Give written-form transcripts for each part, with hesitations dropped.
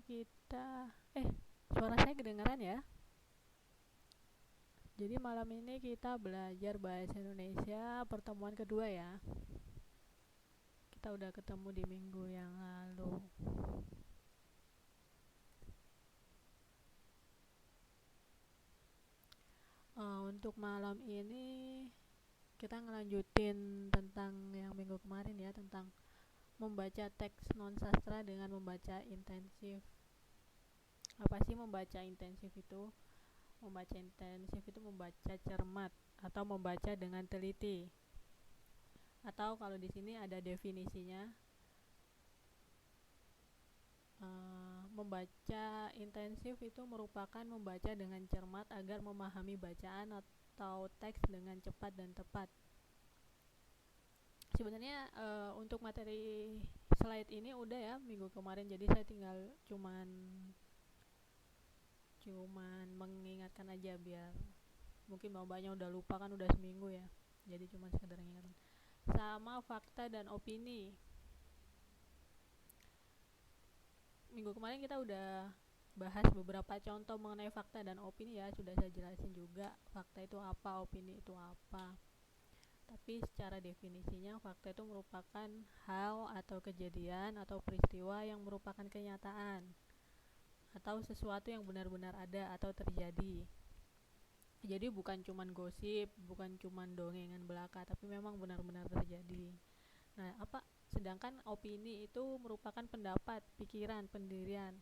kita suara saya kedengaran ya. Jadi malam ini kita belajar bahasa Indonesia pertemuan kedua ya. Kita udah ketemu di minggu yang lalu. Untuk malam ini kita ngelanjutin tentang yang minggu kemarin ya, tentang membaca teks non sastra dengan membaca intensif. Apa sih membaca intensif itu? Membaca intensif itu membaca cermat atau membaca dengan teliti. Atau kalau di sini ada definisinya, membaca intensif itu merupakan membaca dengan cermat agar memahami bacaan atau teks dengan cepat dan tepat. Sebenarnya untuk materi slide ini udah ya minggu kemarin, jadi saya tinggal cuman mengingatkan aja, biar mungkin bapaknya udah lupa kan, udah seminggu ya, jadi cuma sekedar ingatkan. Sama fakta dan opini, minggu kemarin kita udah bahas beberapa contoh mengenai fakta dan opini ya, sudah saya jelasin juga fakta itu apa, opini itu apa. Tapi secara definisinya, fakta itu merupakan hal atau kejadian atau peristiwa yang merupakan kenyataan atau sesuatu yang benar-benar ada atau terjadi. Jadi bukan cuman gosip, bukan cuman dongengan belaka, tapi memang benar-benar terjadi. Nah, sedangkan opini itu merupakan pendapat, pikiran, pendirian.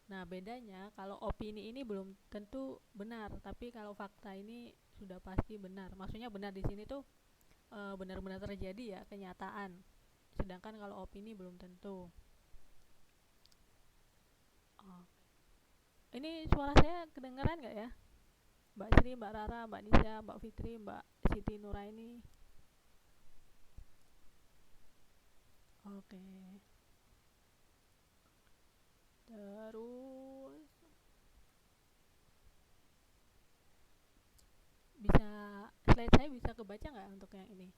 Nah, bedanya kalau opini ini belum tentu benar, tapi kalau fakta ini sudah pasti benar. Maksudnya benar di sini tuh benar-benar terjadi ya, kenyataan. Sedangkan kalau opini belum tentu. Ini suara saya kedengaran nggak ya? Mbak Sri, Mbak Rara, Mbak Nisha, Mbak Fitri, Mbak Siti Nuraini. Oke. Terus bisa slide saya bisa kebaca nggak untuk yang ini?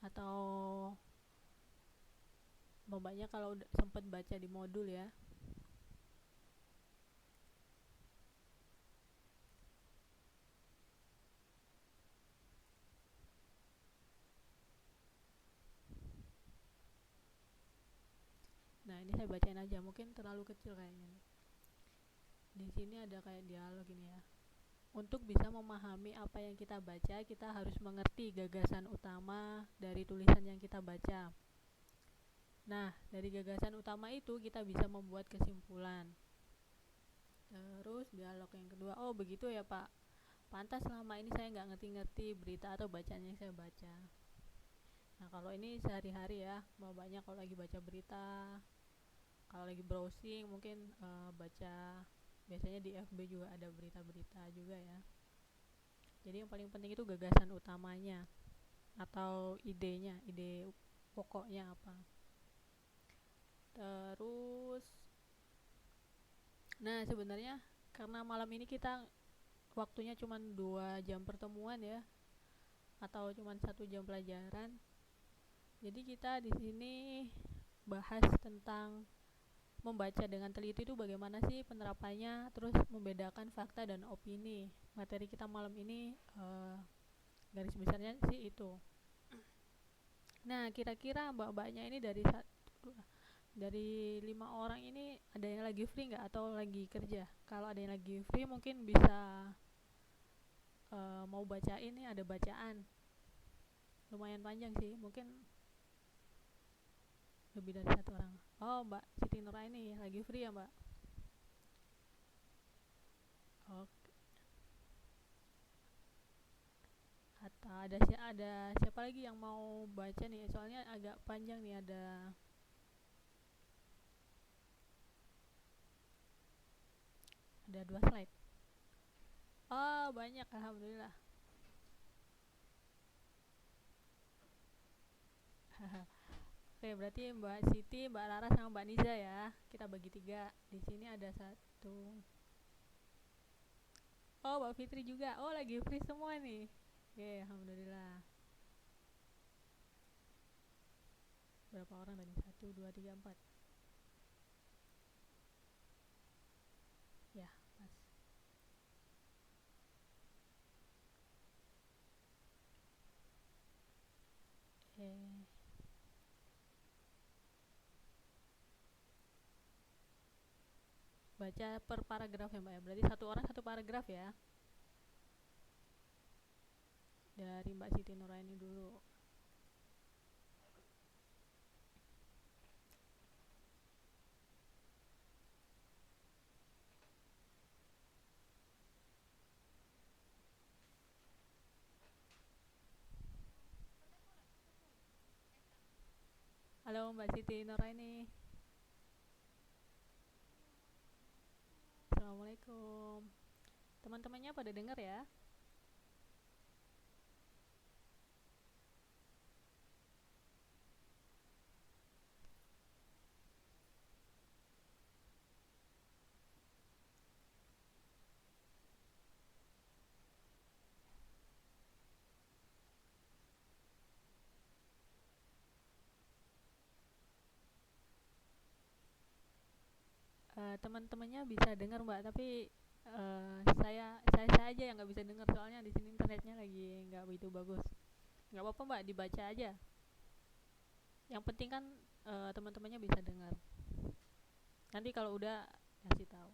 Atau mbaknya kalau udah sempat baca di modul ya? Nah, ini saya bacain aja, mungkin terlalu kecil kayaknya. Di sini ada kayak dialog ini ya. Untuk bisa memahami apa yang kita baca, kita harus mengerti gagasan utama dari tulisan yang kita baca. Nah, dari gagasan utama itu kita bisa membuat kesimpulan. Terus dialog yang kedua, oh begitu ya Pak, pantas selama ini saya nggak ngerti-ngerti berita atau bacaan yang saya baca. Nah, kalau ini sehari-hari ya, banyak kalau lagi baca berita, kalau lagi browsing mungkin baca, biasanya di FB juga ada berita-berita juga ya. Jadi yang paling penting itu gagasan utamanya atau idenya, ide pokoknya apa. Terus, nah sebenarnya karena malam ini kita waktunya cuma 2 jam pertemuan ya, atau cuma 1 jam pelajaran. Jadi kita di sini bahas tentang membaca dengan teliti itu bagaimana sih penerapannya, terus membedakan fakta dan opini. Materi kita malam ini garis besarnya sih itu. Nah, kira-kira mbak-mbaknya ini dari 5 orang ini ada yang lagi free nggak atau lagi kerja? Kalau ada yang lagi free mungkin bisa mau bacain nih, ada bacaan lumayan panjang sih, mungkin lebih dari 1 orang. Oh, Mbak Siti Nuraini lagi free ya Mbak? Oke. Atau ada siapa lagi yang mau baca nih? Soalnya agak panjang nih, ada 2 slide. Oh, banyak, alhamdulillah. Oke, berarti Mbak Siti, Mbak Rara sama Mbak Niza ya. Kita bagi 3. Di sini ada 1. Oh, Mbak Fitri juga. Oh, lagi free semua nih. Oke, alhamdulillah. Berapa orang tadi? 1, 2, 3, 4. Ya, pas. Eh, baca per paragraf ya Mbak ya. Berarti satu orang satu paragraf ya. Dari Mbak Siti Nuraini dulu. Halo Mbak Siti Nuraini. Assalamualaikum. Teman-temannya pada dengar ya? Teman-temannya bisa dengar Mbak, tapi saya aja yang nggak bisa dengar soalnya di sini internetnya lagi nggak begitu bagus. Nggak apa-apa Mbak, dibaca aja. Yang penting kan teman-temannya bisa dengar. Nanti kalau udah kasih tahu.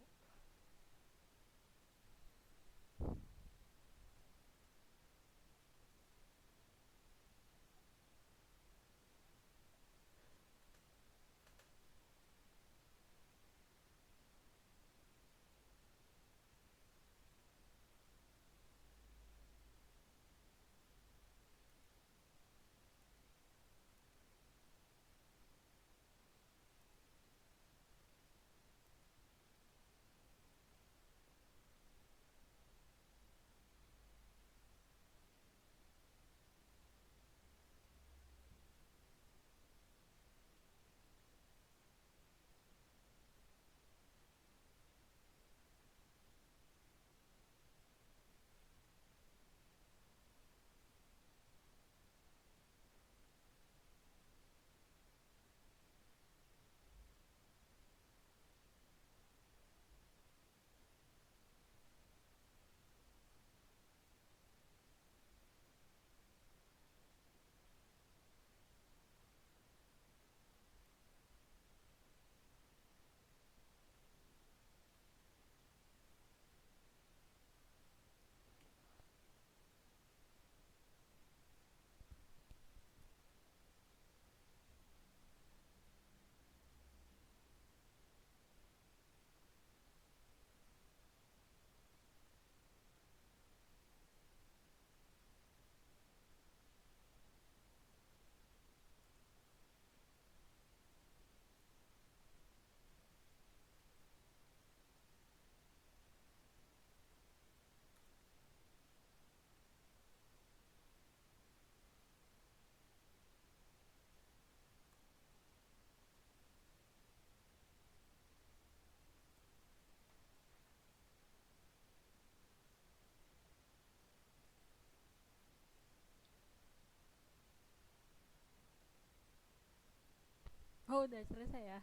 Oh udah selesai ya?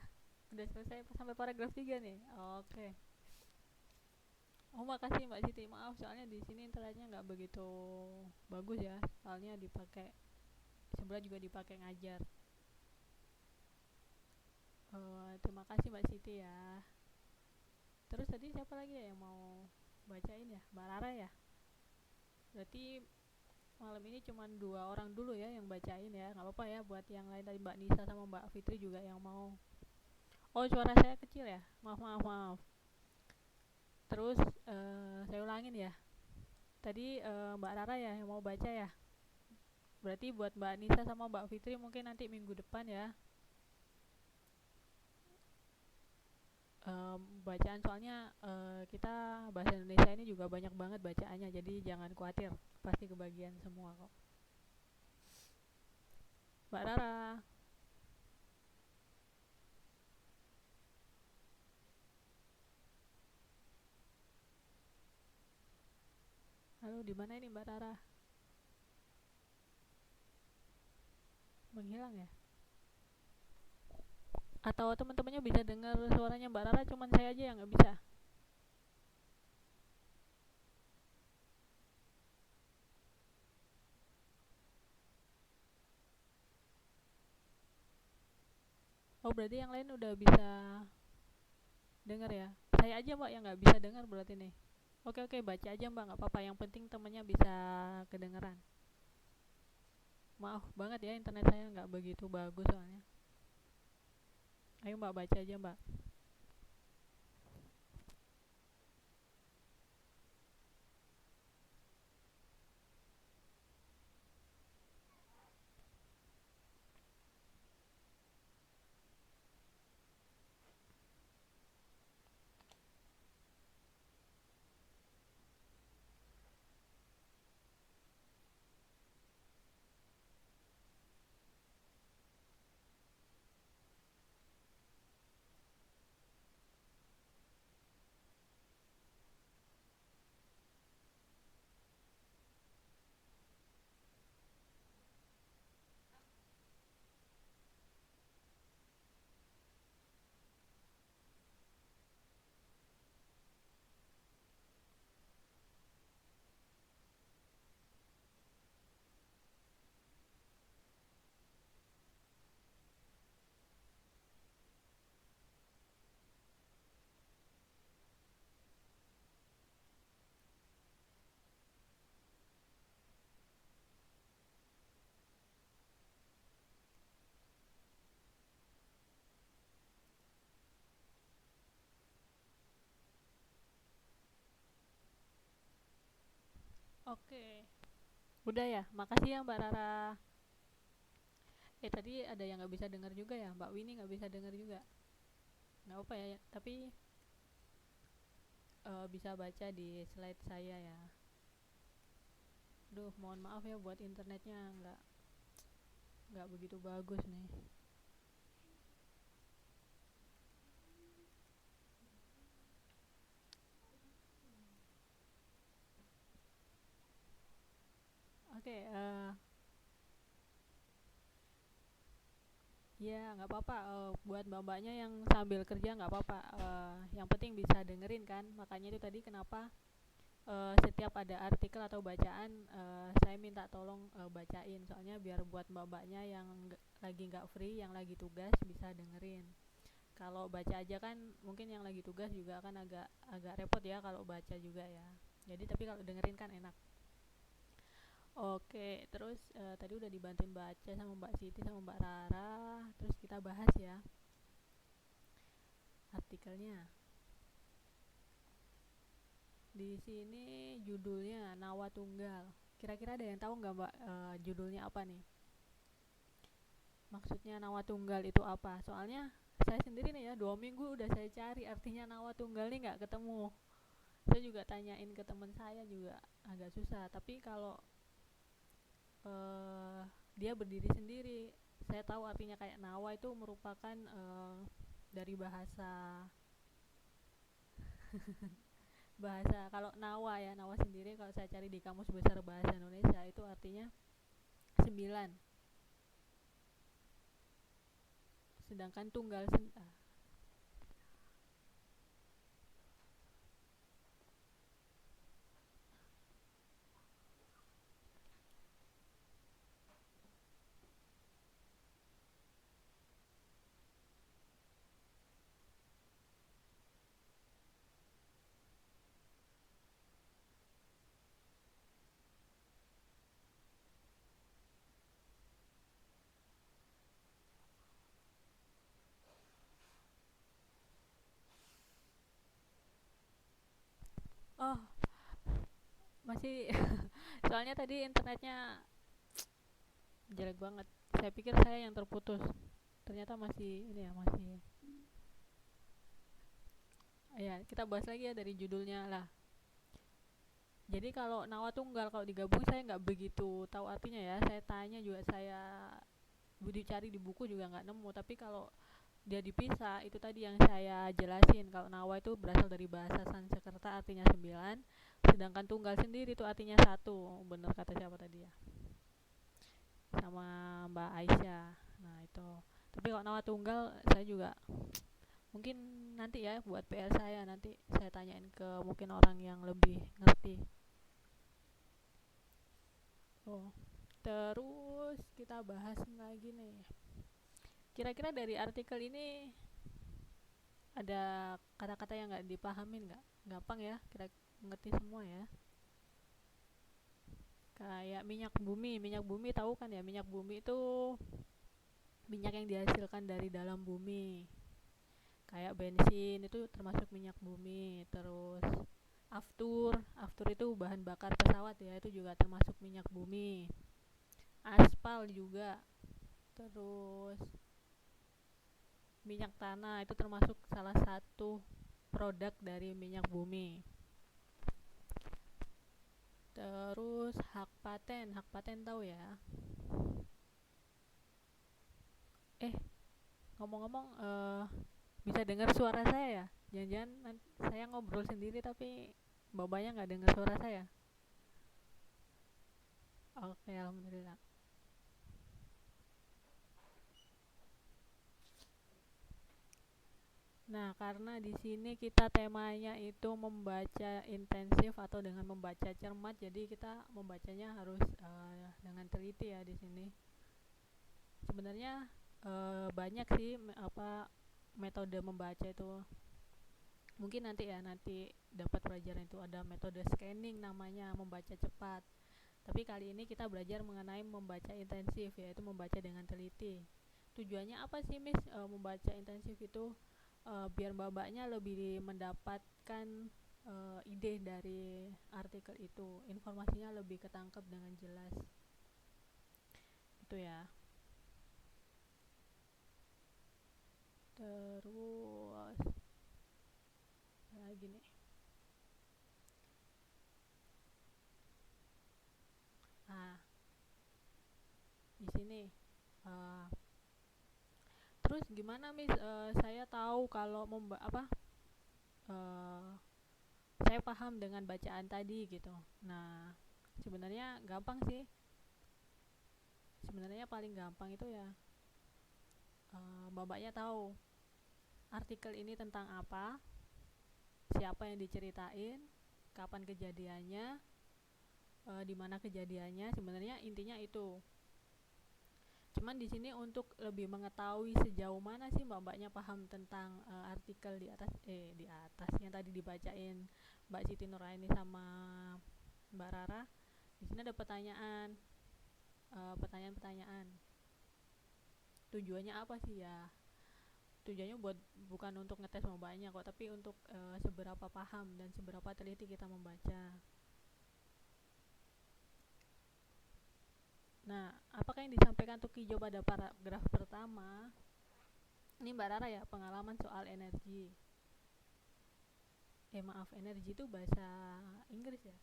Udah selesai sampai paragraf 3 nih. Oke. Oh makasih Mbak Siti. Maaf soalnya di sini internetnya nggak begitu bagus ya. Soalnya dipakai sebelah juga dipakai ngajar. Terima kasih Mbak Siti ya. Terus tadi siapa lagi ya yang mau bacain ya? Mbak Rara ya? Berarti malam ini cuma 2 orang dulu ya yang bacain ya. Nggak apa-apa ya buat yang lain tadi Mbak Nisa sama Mbak Fitri juga yang mau. Oh suara saya kecil ya? Maaf maaf maaf. Terus saya ulangin ya. Tadi Mbak Rara ya yang mau baca ya. Berarti buat Mbak Nisa sama Mbak Fitri mungkin nanti minggu depan ya. Bacaan soalnya kita bahasa Indonesia ini juga banyak banget bacaannya, jadi jangan khawatir, pasti kebagian semua kok. Mbak Rara, halo di mana ini Mbak Rara? Menghilang ya? Atau teman-temannya bisa dengar suaranya Mbak Rara, cuman saya aja yang nggak bisa? Oh berarti yang lain udah bisa dengar ya? Saya aja Mbak yang nggak bisa dengar berarti nih. Oke oke, baca aja Mbak, nggak apa-apa. Yang penting temennya bisa kedengeran. Maaf banget ya, internet saya nggak begitu bagus soalnya. Ayo Mbak, baca aja Mbak. Oke, udah ya, makasih ya Mbak Rara. Tadi ada yang nggak bisa dengar juga ya, Mbak Winnie nggak bisa dengar juga. Nggak apa ya, tapi bisa baca di slide saya ya. Duh, mohon maaf ya buat internetnya nggak begitu bagus nih. Oke, ya nggak apa-apa. Buat mbak-mbaknya yang sambil kerja nggak apa-apa. Yang penting bisa dengerin kan. Makanya itu tadi kenapa setiap ada artikel atau bacaan saya minta tolong bacain. Soalnya biar buat mbak-mbaknya yang lagi nggak free, yang lagi tugas bisa dengerin. Kalau baca aja kan mungkin yang lagi tugas juga kan agak agak repot ya kalau baca juga ya. Jadi tapi kalau dengerin kan enak. Oke, terus tadi udah dibantuin baca sama Mbak Siti sama Mbak Rara. Terus kita bahas ya artikelnya. Di sini judulnya Nawa Tunggal. Kira-kira ada yang tahu nggak Mbak judulnya apa nih? Maksudnya Nawa Tunggal itu apa? Soalnya saya sendiri nih ya 2 minggu udah saya cari artinya Nawa Tunggal nih nggak ketemu. Saya juga tanyain ke teman saya juga agak susah. Tapi kalau eh, dia berdiri sendiri, saya tahu artinya kayak Nawa itu merupakan dari bahasa bahasa kalau Nawa ya, Nawa sendiri kalau saya cari di Kamus Besar Bahasa Indonesia itu artinya 9. Sedangkan tunggal oh masih soalnya tadi internetnya jelek banget. Saya pikir saya yang terputus. Ternyata masih ini ya, masih. Ya, kita bahas lagi ya dari judulnya lah. Jadi kalau Nawa Tunggal kalau digabung saya nggak begitu tahu artinya ya. Saya tanya juga saya cari di buku juga nggak nemu. Tapi kalau dia dipisah itu tadi yang saya jelasin. Kalau Nawa itu berasal dari bahasa Sanskerta artinya 9. Sedangkan tunggal sendiri itu artinya satu. Bener kata siapa tadi ya? Sama Mbak Aisyah. Nah itu. Tapi kalau Nawa Tunggal saya juga juga mungkin nanti ya buat PR saya, nanti saya tanyain ke mungkin orang yang lebih ngerti. Oh, terus kita bahas lagi nih. Kira-kira dari artikel ini ada kata-kata yang nggak dipahamin nggak? Gampang ya, kira ngerti semua ya. Kayak minyak bumi tahu kan ya, minyak bumi itu minyak yang dihasilkan dari dalam bumi. Kayak bensin itu termasuk minyak bumi. Terus aftur itu bahan bakar pesawat ya, itu juga termasuk minyak bumi. Aspal juga. Terus minyak tanah itu termasuk salah satu produk dari minyak bumi. Terus hak paten tahu ya. Ngomong-ngomong, bisa dengar suara saya ya? Jangan-jangan saya ngobrol sendiri tapi bapaknya nggak dengar suara saya. Oke, alhamdulillah. Nah, karena di sini kita temanya itu membaca intensif atau dengan membaca cermat, jadi kita membacanya harus dengan teliti ya di sini. Sebenarnya banyak sih metode membaca itu. Mungkin nanti dapat pelajaran itu ada metode scanning namanya, membaca cepat. Tapi kali ini kita belajar mengenai membaca intensif, yaitu membaca dengan teliti. Tujuannya apa sih, Miss, membaca intensif itu? Biar babaknya lebih mendapatkan ide dari artikel itu, informasinya lebih ketangkep dengan jelas. Itu ya. Terus lagi nih. Ah, di sini. Uh, terus gimana, Miss? Saya tahu kalau uh, saya paham dengan bacaan tadi gitu. Nah, sebenarnya gampang sih. Sebenarnya paling gampang itu ya babaknya tahu artikel ini tentang apa, siapa yang diceritain, kapan kejadiannya, di mana kejadiannya. Sebenarnya intinya itu. Cuman di sini untuk lebih mengetahui sejauh mana sih mbak-mbaknya paham tentang artikel di atas yang tadi dibacain Mbak Siti Nuraini sama Mbak Rara. Di sini ada pertanyaan-pertanyaan. Tujuannya apa sih ya? Tujuannya bukan untuk ngetes mbak-mbaknya kok, tapi untuk seberapa paham dan seberapa teliti kita membaca. Nah, apakah yang disampaikan Tukijo pada paragraf pertama? Ini Mbak Rara ya, pengalaman soal energi. Maaf, energi itu bahasa Inggris ya?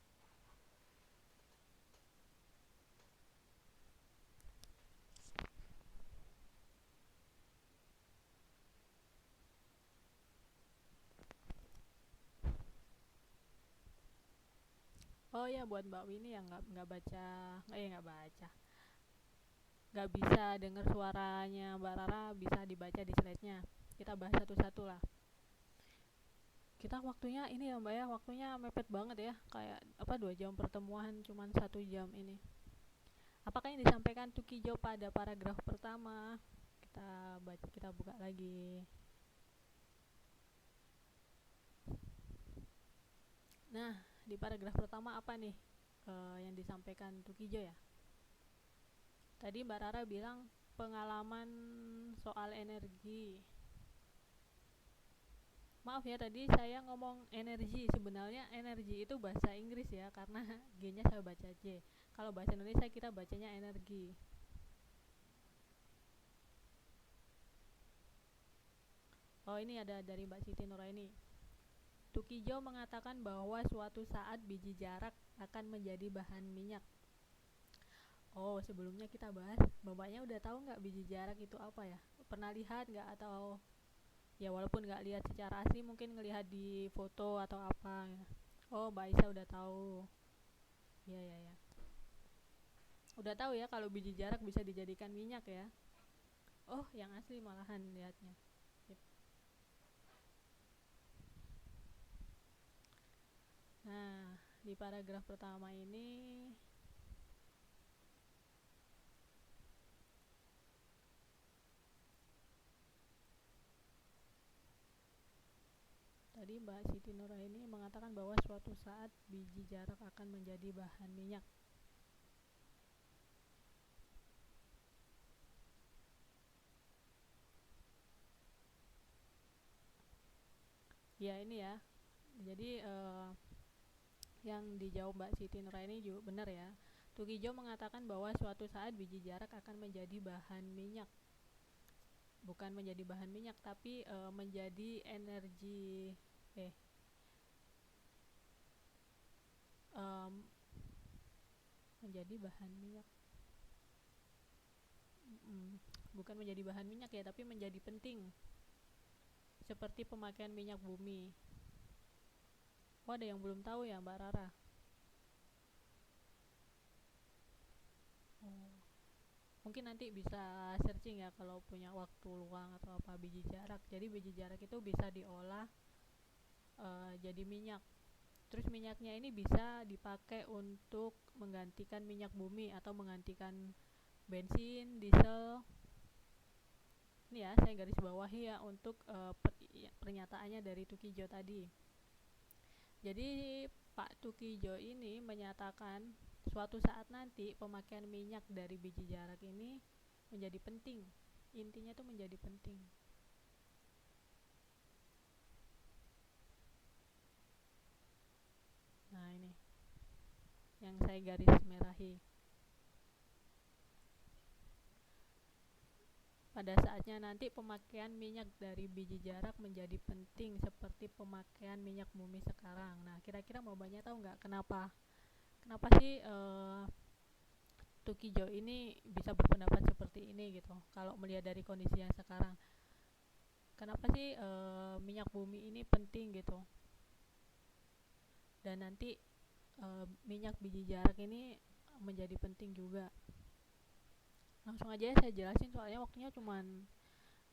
Oh ya, buat Mbak Winnie yang nggak baca, nggak bisa dengar suaranya Mbak Rara, bisa dibaca di slide-nya. Kita bahas satu-satu lah. Kita waktunya ini ya Mbak ya, waktunya mepet banget ya, kayak 2 jam pertemuan cuman 1 jam ini. Apakah yang disampaikan Tukijo pada paragraf pertama? Kita buka lagi. Nah, di paragraf pertama apa nih yang disampaikan Tukijo ya? Tadi Mbak Rara bilang pengalaman soal energi. Maaf ya, tadi saya ngomong energi. Sebenarnya energi itu bahasa Inggris ya, karena G-nya saya baca J. Kalau bahasa Indonesia kita bacanya energi. Oh, ini ada dari Mbak Siti Nuraini. Tukijo mengatakan bahwa suatu saat biji jarak akan menjadi bahan minyak. Oh, sebelumnya kita bahas, bapaknya udah tahu nggak biji jarak itu apa ya? Pernah lihat nggak, atau ya walaupun nggak lihat secara asli, mungkin ngelihat di foto atau apa ya? Oh, Mbak Aisyah udah tahu. Ya, ya, ya. Udah tahu ya kalau biji jarak bisa dijadikan minyak ya? Oh, yang asli malahan lihatnya. Nah, di paragraf pertama ini tadi Mbak Siti Nuraini mengatakan bahwa suatu saat biji jarak akan menjadi bahan minyak. Ya ini ya. Jadi yang dijawab Mbak Siti Nuraini juga benar ya. Tukijo mengatakan bahwa suatu saat biji jarak akan menjadi bahan minyak. Bukan menjadi bahan minyak tapi menjadi energi menjadi bahan minyak. Bukan menjadi bahan minyak ya, tapi menjadi penting. Seperti pemakaian minyak bumi. Oh, ada yang belum tahu ya Mbak Rara? Oh, mungkin nanti bisa searching ya kalau punya waktu luang atau apa biji jarak. Jadi biji jarak itu bisa diolah jadi minyak. Terus minyaknya ini bisa dipakai untuk menggantikan minyak bumi atau menggantikan bensin, diesel. Ini ya, saya garis bawahi ya untuk pernyataannya dari Tukijo tadi. Jadi Pak Tukijo ini menyatakan suatu saat nanti pemakaian minyak dari biji jarak ini menjadi penting. Intinya tuh menjadi penting. Nah ini yang saya garis merahi. Pada saatnya nanti pemakaian minyak dari biji jarak menjadi penting seperti pemakaian minyak bumi sekarang. Nah kira-kira mau banyak tahu nggak kenapa? Kenapa sih Tukijo ini bisa berpendapat seperti ini gitu? Kalau melihat dari kondisi yang sekarang, kenapa sih minyak bumi ini penting gitu? Dan nanti minyak biji jarak ini menjadi penting juga. Langsung aja ya saya jelasin soalnya waktunya cuma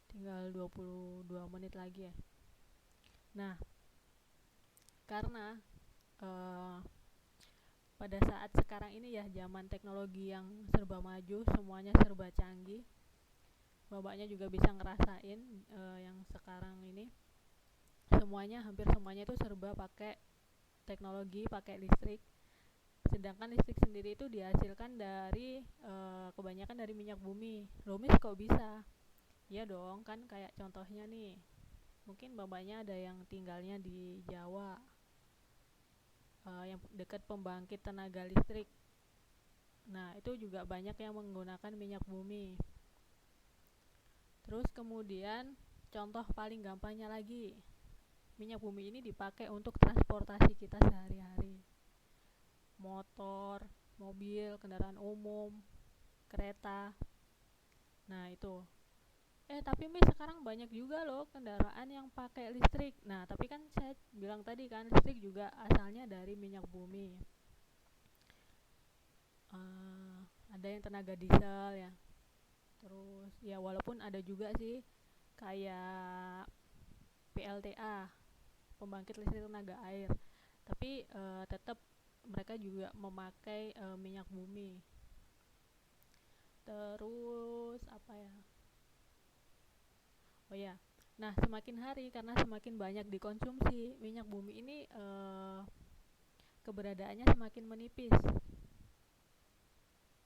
tinggal 22 menit lagi ya. Nah, karena pada saat sekarang ini ya zaman teknologi yang serba maju, semuanya serba canggih. Bapaknya juga bisa ngerasain yang sekarang ini semuanya hampir semuanya itu serba pakai teknologi, pakai listrik. Sedangkan listrik sendiri itu dihasilkan dari kebanyakan dari minyak bumi. Lomis kok bisa? Iya dong, kan kayak contohnya nih. Mungkin bapaknya ada yang tinggalnya di Jawa, yang dekat pembangkit tenaga listrik. Nah, itu juga banyak yang menggunakan minyak bumi. Terus kemudian contoh paling gampangnya lagi, minyak bumi ini dipakai untuk transportasi kita sehari-hari. Motor, mobil, kendaraan umum, kereta. Nah, itu. Tapi sekarang banyak juga loh kendaraan yang pakai listrik. Nah, tapi kan saya bilang tadi kan listrik juga asalnya dari minyak bumi. Ada yang tenaga diesel ya. Terus ya walaupun ada juga sih kayak PLTA, pembangkit listrik tenaga air. Tapi tetap mereka juga memakai minyak bumi. Terus apa ya? Oh ya. Nah, semakin hari karena semakin banyak dikonsumsi, minyak bumi ini keberadaannya semakin menipis.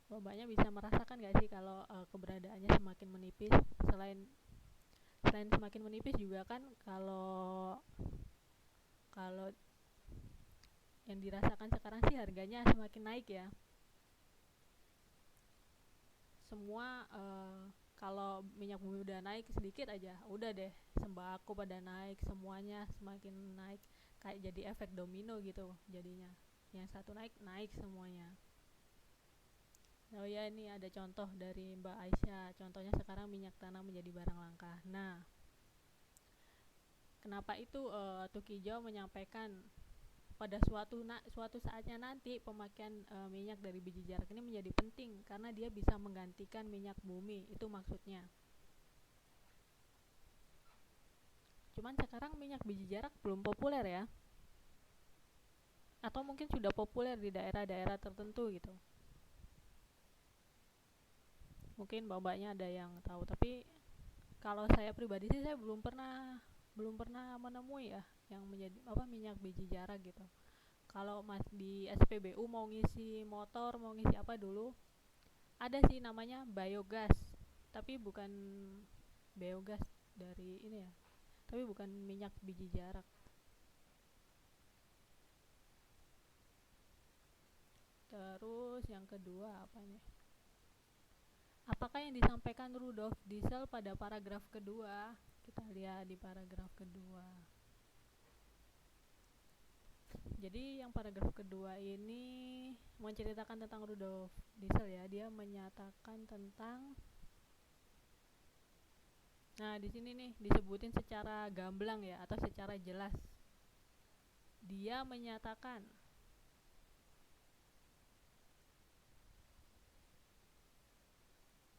Bapaknya bisa merasakan gak sih kalau keberadaannya semakin menipis? Selain semakin menipis juga kan kalau kalau yang dirasakan sekarang sih harganya semakin naik ya. Semua kalau minyak bumi udah naik sedikit aja, udah deh sembako pada naik, semuanya semakin naik, kayak jadi efek domino gitu jadinya. Yang satu naik, naik semuanya. Oh ya, ini ada contoh dari Mbak Aisyah. Contohnya sekarang minyak tanah menjadi barang langka. Nah, kenapa itu Tukijo menyampaikan pada suatu saatnya nanti pemakaian minyak dari biji jarak ini menjadi penting karena dia bisa menggantikan minyak bumi. Itu maksudnya. Cuman sekarang minyak biji jarak belum populer ya. atau mungkin sudah populer di daerah-daerah tertentu gitu. Mungkin mbak-mbaknya ada yang tahu, tapi kalau saya pribadi sih saya belum pernah menemui ya yang menjadi apa minyak biji jarak gitu. Kalau mas di SPBU mau ngisi motor, mau ngisi apa dulu, ada sih namanya biogas, tapi bukan biogas dari ini ya, tapi bukan minyak biji jarak. Terus yang kedua apa nih? Apakah yang disampaikan Rudolf Diesel pada paragraf kedua? Kita lihat di paragraf kedua. Jadi yang paragraf kedua ini menceritakan tentang Rudolf Diesel ya. Dia menyatakan tentang, nah di sini nih disebutin secara gamblang ya atau secara jelas. Dia menyatakan,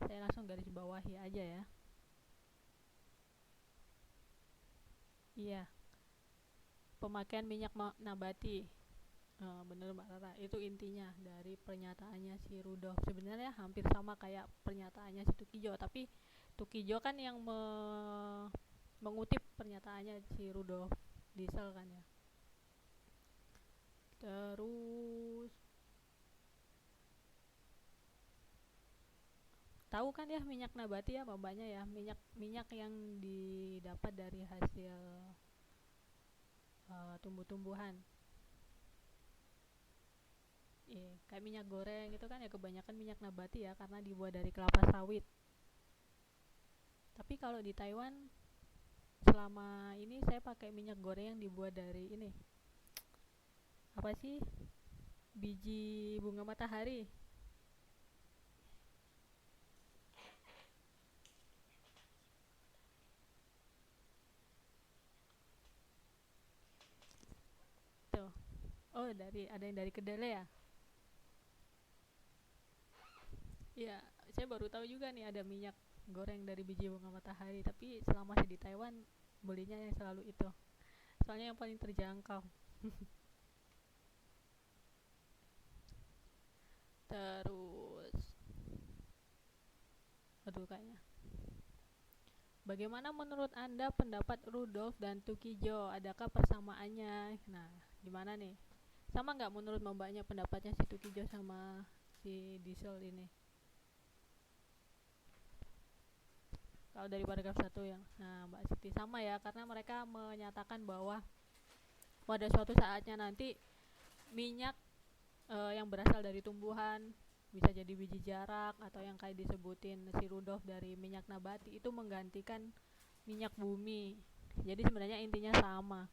saya langsung garis bawahi aja ya. Iya, pemakaian minyak nabati. Bener Mbak Rara, itu intinya dari pernyataannya si Rudolf. Sebenarnya hampir sama kayak pernyataannya si Tukijo, tapi Tukijo kan yang mengutip pernyataannya si Rudolf Diesel kan ya. Terus tahu kan ya minyak nabati ya mbaknya ya, minyak yang didapat dari hasil tumbuh-tumbuhan. Iya, kayak minyak goreng itu kan ya kebanyakan minyak nabati ya karena dibuat dari kelapa sawit. Tapi kalau di Taiwan selama ini saya pakai minyak goreng yang dibuat dari ini. Apa sih? Biji bunga matahari. Tuh. Oh, ada yang dari kedelai ya? Iya, saya baru tahu juga nih ada minyak goreng dari biji bunga matahari, tapi selama saya di Taiwan belinya yang selalu itu. Soalnya yang paling terjangkau. Terus, aduh kayaknya. Bagaimana menurut Anda pendapat Rudolf dan Tukijo? Adakah persamaannya? Nah, gimana nih? Sama nggak menurut mbaknya pendapatnya si Tukijo sama si Diesel ini? Kalau dari paragraf 1 yang, nah Mbak Siti sama ya, karena mereka menyatakan bahwa pada suatu saatnya nanti minyak yang berasal dari tumbuhan bisa jadi biji jarak atau yang kayak disebutin si Rudolf dari minyak nabati itu menggantikan minyak bumi. Jadi sebenarnya intinya sama.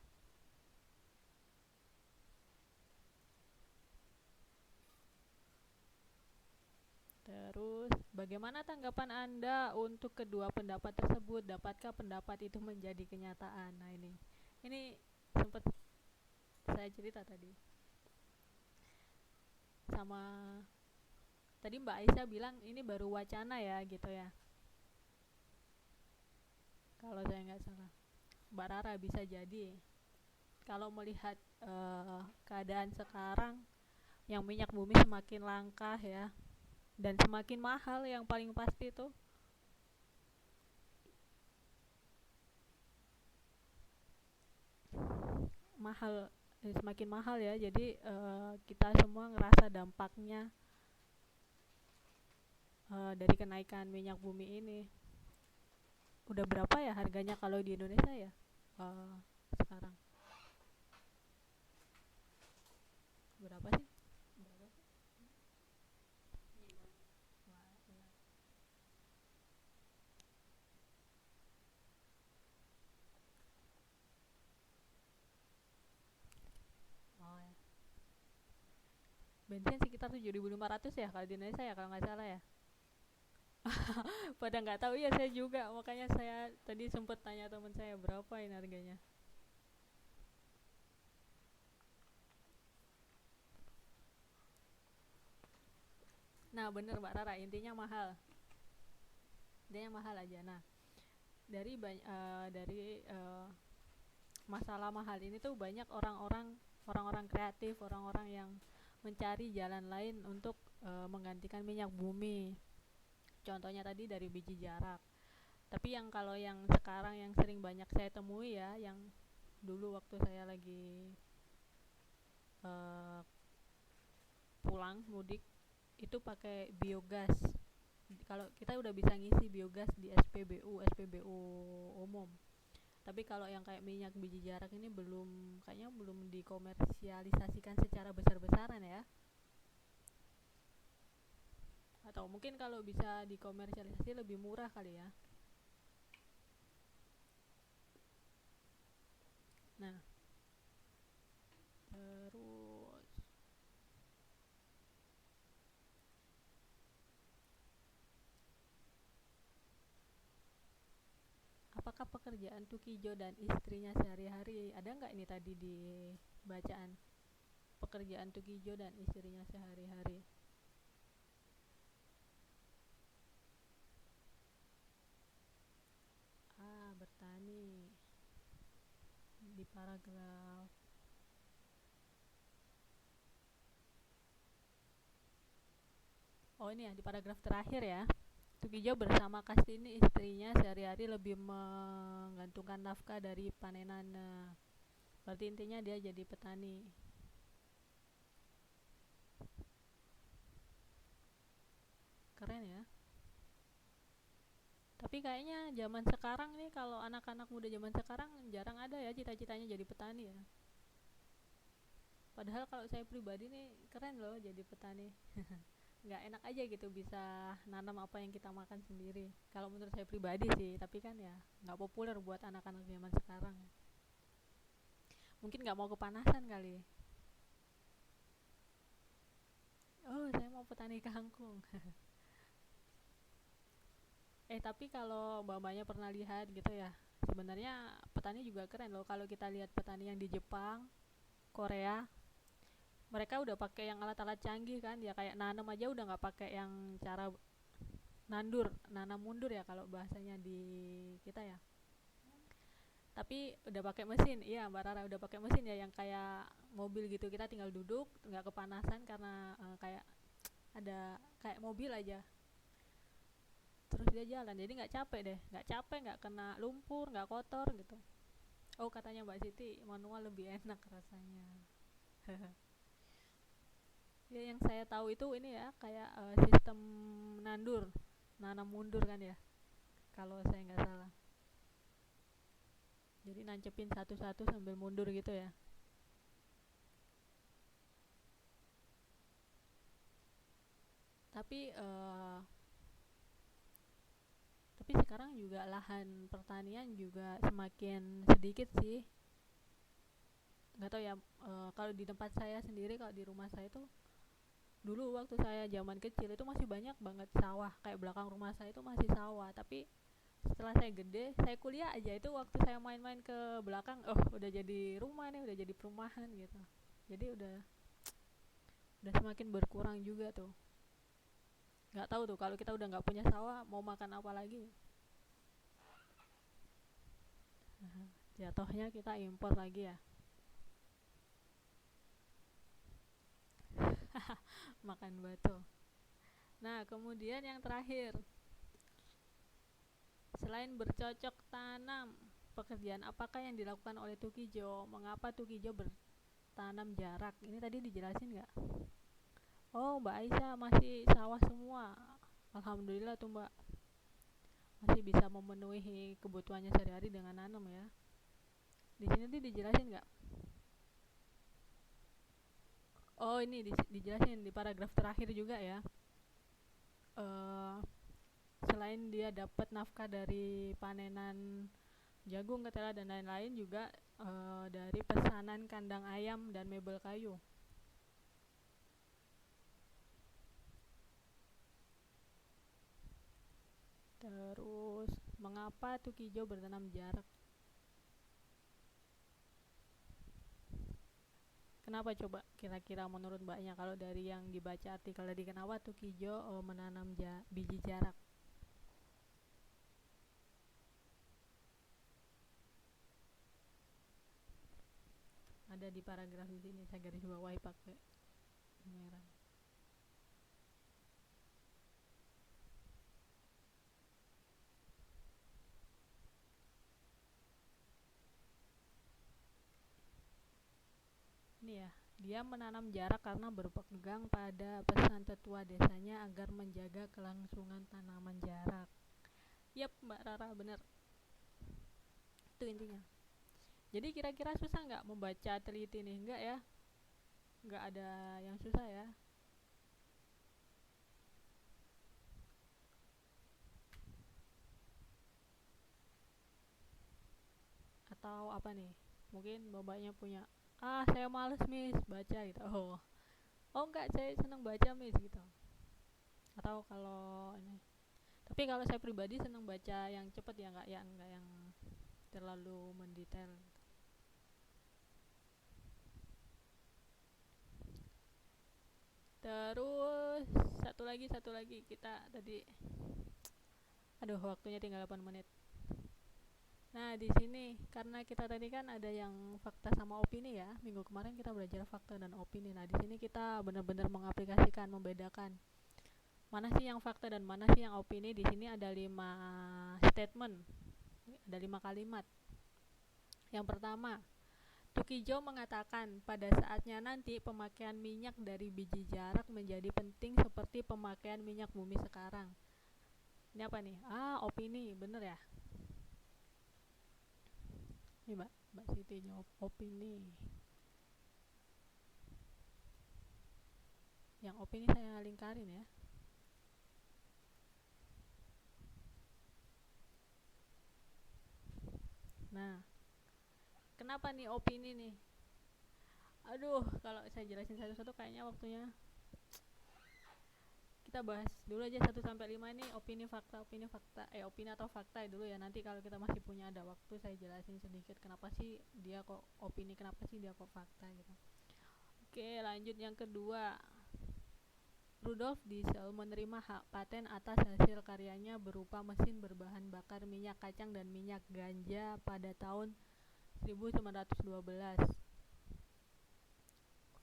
Terus, bagaimana tanggapan Anda untuk kedua pendapat tersebut? Dapatkah pendapat itu menjadi kenyataan? Nah, ini sempat saya cerita tadi sama tadi Mbak Aisyah bilang ini baru wacana ya gitu ya. Kalau saya nggak salah. Mbak Rara bisa jadi kalau melihat keadaan sekarang yang minyak bumi semakin langka ya dan semakin mahal yang paling pasti itu mahal semakin mahal ya. Jadi kita semua ngerasa dampaknya dari kenaikan minyak bumi ini. Udah berapa ya harganya kalau di Indonesia ya sekarang? Berapa sih? Berapa sih? Oh ya. Bensin sekitar 7.500 ya kalau di Indonesia ya kalau nggak salah ya. Pada nggak tahu ya saya juga, makanya saya tadi sempat tanya teman saya berapa ini harganya. Nah bener Mbak Rara, intinya mahal aja. Nah dari masalah mahal ini tuh banyak orang-orang orang-orang kreatif, orang-orang yang mencari jalan lain untuk menggantikan minyak bumi. Contohnya tadi dari biji jarak. Tapi yang kalau yang sekarang yang sering banyak saya temui ya, yang dulu waktu saya lagi uh, pulang mudik itu pakai biogas. Kalau kita udah bisa ngisi biogas di SPBU umum. Tapi kalau yang kayak minyak biji jarak ini kayaknya belum dikomersialisasikan secara besar-besaran ya. Atau mungkin kalau bisa dikomersialisasi lebih murah kali ya. Nah, terus apakah pekerjaan Tukijo dan istrinya sehari-hari, ada nggak ini tadi di bacaan pekerjaan Tukijo dan istrinya sehari-hari? Bertani di paragraf. Oh ini ya di paragraf terakhir ya. Tukijo bersama Kastini istrinya sehari-hari lebih menggantungkan nafkah dari panenan. Berarti intinya dia jadi petani. Keren ya. Tapi kayaknya zaman sekarang nih, kalau anak-anak muda zaman sekarang jarang ada ya cita-citanya jadi petani ya. Padahal kalau saya pribadi nih keren loh jadi petani. Nggak enak aja gitu bisa nanam apa yang kita makan sendiri. Kalau menurut saya pribadi sih, tapi kan ya nggak populer buat anak-anak zaman sekarang. Mungkin nggak mau kepanasan kali. Oh, saya mau petani kangkung. Tapi kalau mbak-mbaknya pernah lihat gitu ya, sebenarnya petani juga keren loh. Kalau kita lihat petani yang di Jepang, Korea, mereka udah pakai yang alat-alat canggih kan, ya kayak nanam aja udah nggak pakai yang cara nanam mundur ya kalau bahasanya di kita ya. Tapi udah pakai mesin, iya Mbak Rara, udah pakai mesin ya yang kayak mobil gitu, kita tinggal duduk nggak kepanasan karena kayak ada kayak mobil aja, terus dia jalan, jadi nggak capek deh, nggak capek, nggak kena lumpur, nggak kotor gitu. Oh katanya Mbak Siti manual lebih enak rasanya. Ya yang saya tahu itu ini ya kayak sistem nanam mundur kan ya, kalau saya nggak salah. Jadi nancepin satu-satu sambil mundur gitu ya. Tapi sekarang juga lahan pertanian juga semakin sedikit sih. Nggak tahu ya, kalau di tempat saya sendiri, kalau di rumah saya tuh dulu waktu saya zaman kecil itu masih banyak banget sawah, kayak belakang rumah saya itu masih sawah. Tapi setelah saya gede, saya kuliah aja itu waktu saya main-main ke belakang, oh udah jadi rumah nih, udah jadi perumahan gitu. Jadi udah semakin berkurang juga tuh. Nggak tahu tuh kalau kita udah nggak punya sawah mau makan apa lagi. Jatuhnya kita impor lagi ya. Makan batu. Nah kemudian yang terakhir, selain bercocok tanam, pekerjaan apakah yang dilakukan oleh Tukijo? Mengapa Tukijo bertanam jarak? Ini tadi dijelasin nggak? Oh Mbak Aisyah masih sawah semua. Alhamdulillah tuh Mbak, masih bisa memenuhi kebutuhannya sehari-hari dengan nanam ya. Di sini tuh dijelasin nggak? Oh ini dijelasin di paragraf terakhir juga ya. Selain dia dapat nafkah dari panenan jagung, ketela dan lain-lain, juga dari pesanan kandang ayam dan mebel kayu. Terus mengapa Tukijo bertanam jarak? Kenapa coba kira-kira menurut mbaknya, kalau dari yang dibaca artikel tadi, kenapa Tukijo menanam biji jarak? ada di paragraf di sini, saya garis bawahi pakai merah. Ini ya, dia menanam jarak karena berpegang pada pesan tetua desanya agar menjaga kelangsungan tanaman jarak. Yap, Mbak Rara, bener. Itu intinya. Jadi kira-kira susah nggak membaca teliti nih? Enggak ya? Nggak ada yang susah ya? Atau apa nih? Mungkin bapaknya punya, saya males miss baca gitu. Oh enggak, saya senang baca miss gitu. Atau kalau ini, tapi kalau saya pribadi senang baca yang cepet ya, enggak yang terlalu mendetail. Terus satu lagi kita tadi, aduh waktunya tinggal 8 menit. Nah di sini karena kita tadi kan ada yang fakta sama opini ya, minggu kemarin kita belajar fakta dan opini. Nah di sini kita benar-benar mengaplikasikan, membedakan mana sih yang fakta dan mana sih yang opini. Di sini ada 5 statement, ada 5 kalimat. Yang pertama, Tukijo mengatakan pada saatnya nanti pemakaian minyak dari biji jarak menjadi penting seperti pemakaian minyak bumi sekarang. Ini apa nih? Opini, bener ya? Ini Mbak Siti jawab opini. Yang opini saya lingkarin ya. Nah, kenapa nih opini nih? Aduh, kalau saya jelasin satu-satu kayaknya waktunya. Kita bahas dulu aja 1 sampai 5 ini opini atau fakta dulu ya. Nanti kalau kita masih punya ada waktu saya jelasin sedikit kenapa sih dia kok opini, kenapa sih dia kok fakta gitu. Oke, lanjut yang kedua. Rudolf Diesel menerima hak paten atas hasil karyanya berupa mesin berbahan bakar minyak kacang dan minyak ganja pada tahun 1912.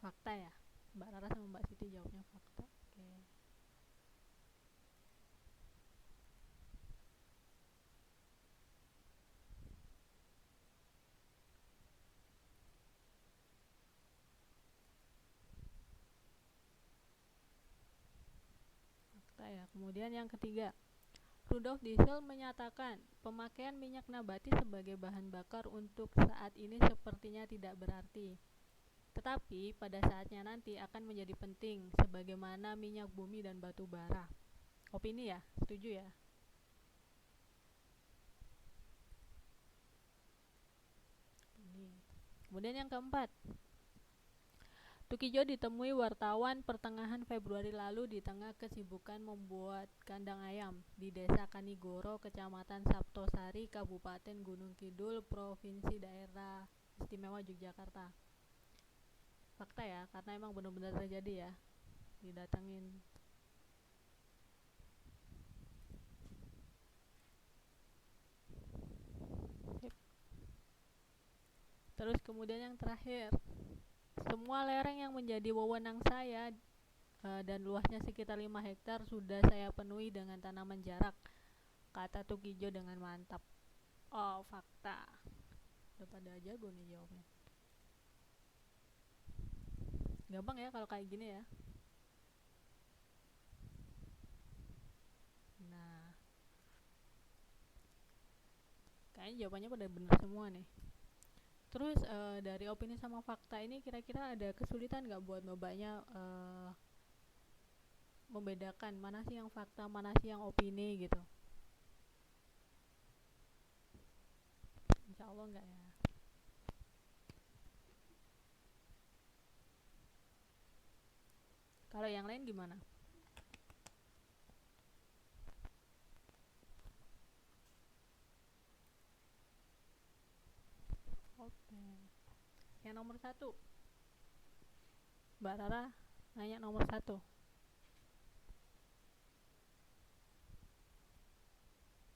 Fakta ya? Mbak Rara sama Mbak Siti jawabnya fakta. Oke. Fakta ya. Kemudian yang ketiga, Rudolf Diesel menyatakan pemakaian minyak nabati sebagai bahan bakar untuk saat ini sepertinya tidak berarti. Tetapi pada saatnya nanti akan menjadi penting sebagaimana minyak bumi dan batu bara. Opini ya? Setuju ya? Opini. Kemudian yang keempat, Tukijo ditemui wartawan pertengahan Februari lalu di tengah kesibukan membuat kandang ayam di Desa Kanigoro, Kecamatan Saptosari, Kabupaten Gunung Kidul, Provinsi Daerah Istimewa Yogyakarta. Fakta ya, karena emang benar-benar terjadi ya, didatengin. Terus kemudian yang terakhir, semua lereng yang menjadi wewenang saya dan luasnya sekitar 5 hektar sudah saya penuhi dengan tanaman jarak, kata Tukijo dengan mantap. Oh, fakta. Udah pada jago nih jawabnya. Gampang ya kalau kayak gini ya. Nah, kayaknya jawabannya pada benar semua nih. Terus dari opini sama fakta ini kira-kira ada kesulitan nggak buat mbaknya membedakan mana sih yang fakta, mana sih yang opini gitu? Insya Allah enggak ya. Kalau yang lain gimana? Oke. Yang nomor 1, Mbak Rara nanya nomor 1.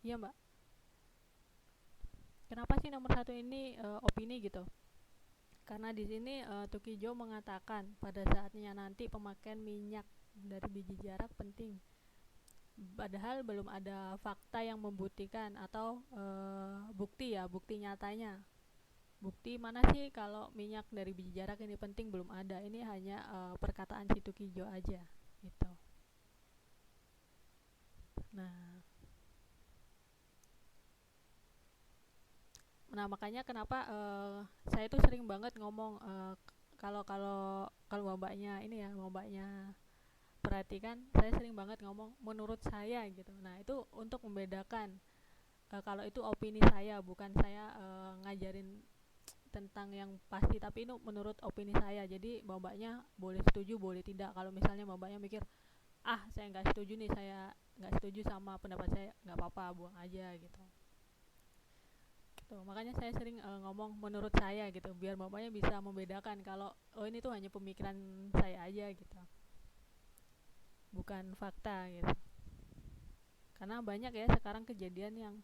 Iya Mbak. Kenapa sih nomor 1 ini opini gitu? Karena di sini Tukijo mengatakan pada saatnya nanti pemakaian minyak dari biji jarak penting. Padahal belum ada fakta yang membuktikan atau bukti nyatanya. Bukti mana sih kalau minyak dari biji jarak ini penting, belum ada. Ini hanya perkataan si Tukijo aja gitu. Nah makanya kenapa saya tuh sering banget ngomong, kalau kalau kalau mbaknya ini ya, mbaknya perhatikan, saya sering banget ngomong menurut saya gitu. Nah itu untuk membedakan, kalau itu opini saya, bukan saya ngajarin tentang yang pasti, tapi itu menurut opini saya. Jadi mbaknya boleh setuju boleh tidak. Kalau misalnya mbaknya mikir, saya nggak setuju nih, saya nggak setuju sama pendapat saya, nggak apa-apa, buang aja gitu. Tuh, makanya saya sering ngomong menurut saya gitu, biar bapaknya bisa membedakan kalau ini tuh hanya pemikiran saya aja gitu, bukan fakta gitu. Karena banyak ya sekarang kejadian yang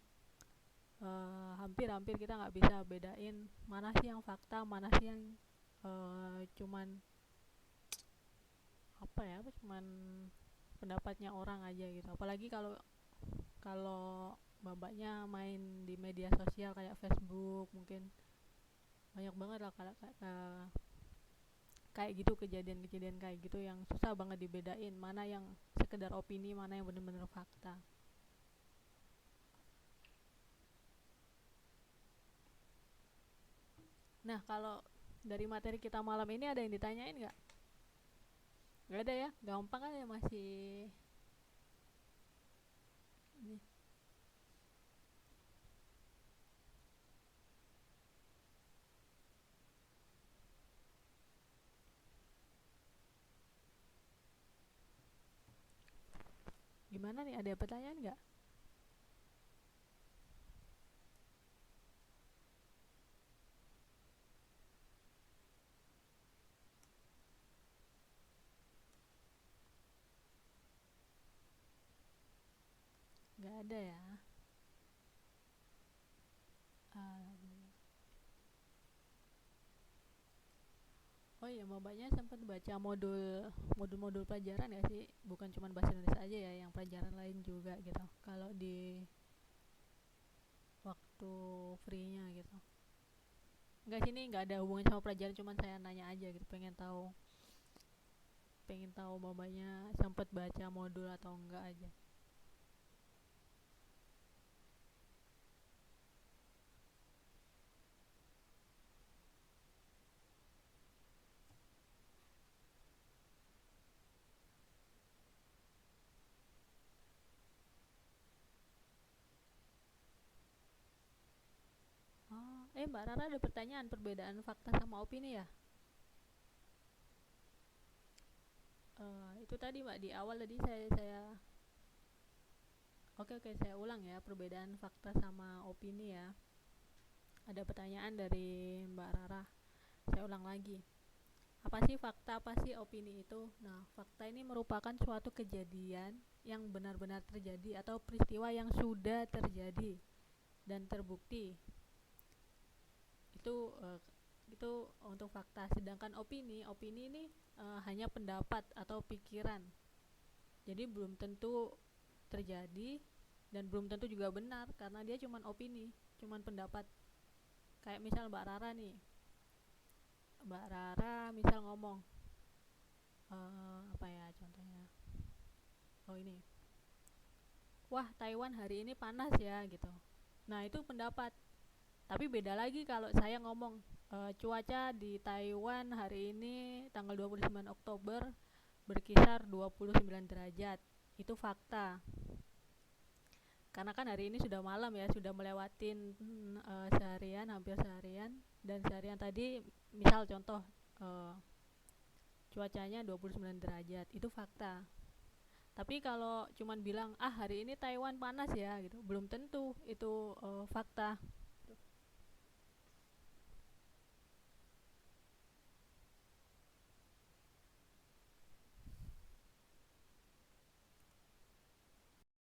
hampir-hampir kita nggak bisa bedain mana sih yang fakta, mana sih yang cuman cuman pendapatnya orang aja gitu. Apalagi kalau kalau bapaknya main di media sosial kayak Facebook, mungkin banyak banget lah kayak gitu, kejadian-kejadian kayak gitu yang susah banget dibedain mana yang sekedar opini, mana yang benar-benar fakta. Nah kalau dari materi kita malam ini ada yang ditanyain nggak? Nggak ada ya, gampang kan ya, masih ini. Gimana nih, ada pertanyaan nggak? Nggak ada ya. Oh iya, mbaknya sempat baca modul pelajaran ya sih, bukan cuma bahasa Indonesia aja ya, yang pelajaran lain juga gitu. Kalau di waktu free-nya gitu. Enggak, sini nggak ada hubungan sama pelajaran, cuman saya nanya aja gitu, pengen tahu mbaknya sempat baca modul atau enggak aja. Mbak Rara ada pertanyaan, perbedaan fakta sama opini ya? Itu tadi mbak, di awal tadi saya oke, saya ulang ya, perbedaan fakta sama opini ya. Ada pertanyaan dari Mbak Rara, saya ulang lagi. Apa sih fakta, apa sih opini itu? Nah, fakta ini merupakan suatu kejadian yang benar-benar terjadi atau peristiwa yang sudah terjadi dan terbukti. Itu untuk fakta. Sedangkan opini ini hanya pendapat atau pikiran. Jadi belum tentu terjadi dan belum tentu juga benar, karena dia cuma opini, cuma pendapat. Kayak misal Mbak Rara nih, Mbak Rara misal ngomong, apa ya contohnya, ini, wah Taiwan hari ini panas ya gitu. Nah itu pendapat. Tapi beda lagi kalau saya ngomong, cuaca di Taiwan hari ini tanggal 29 Oktober berkisar 29 derajat. Itu fakta. Karena kan hari ini sudah malam ya, sudah melewatin seharian, hampir seharian. Dan seharian tadi misal contoh, cuacanya 29 derajat, itu fakta. Tapi kalau cuman bilang hari ini Taiwan panas ya gitu, belum tentu itu fakta.